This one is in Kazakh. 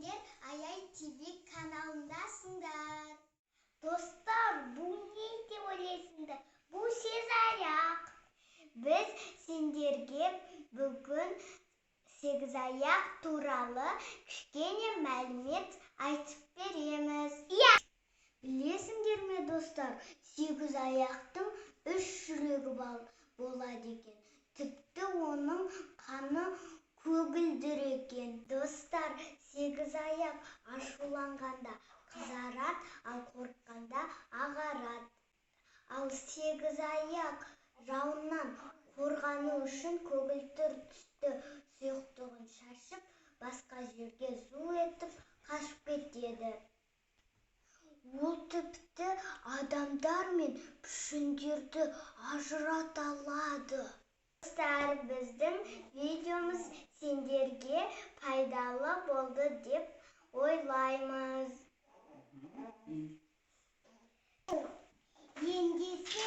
сендер Аяй ТВ каналындасыңдар. Достар, бұл не деп ойлайсыңдар? Бұл Сегізаяқ. Біз сендерге бүгін Сегізаяқ туралы кішкене мәлімет айтып береміз. Білесіңдер ме, достар, Сегізаяқтың 3 жүрегі болады екен. Тіпті оның қаны көгілдір екен. Достар, Сегізаяқ ашуланғанда қызарады, ал қорыққанда ағарады. Ал Сегізаяқ жауыннан қорғану үшін көгілдір түсті сұйықтығын шашып, басқа жерге су етіп қашып кетеді. Ол тіпті адамдар мен пішіндерді ажырата алады. Достар, біздің видеомыз сендерге пайдалы болды деп ойлаймыз. Ендеше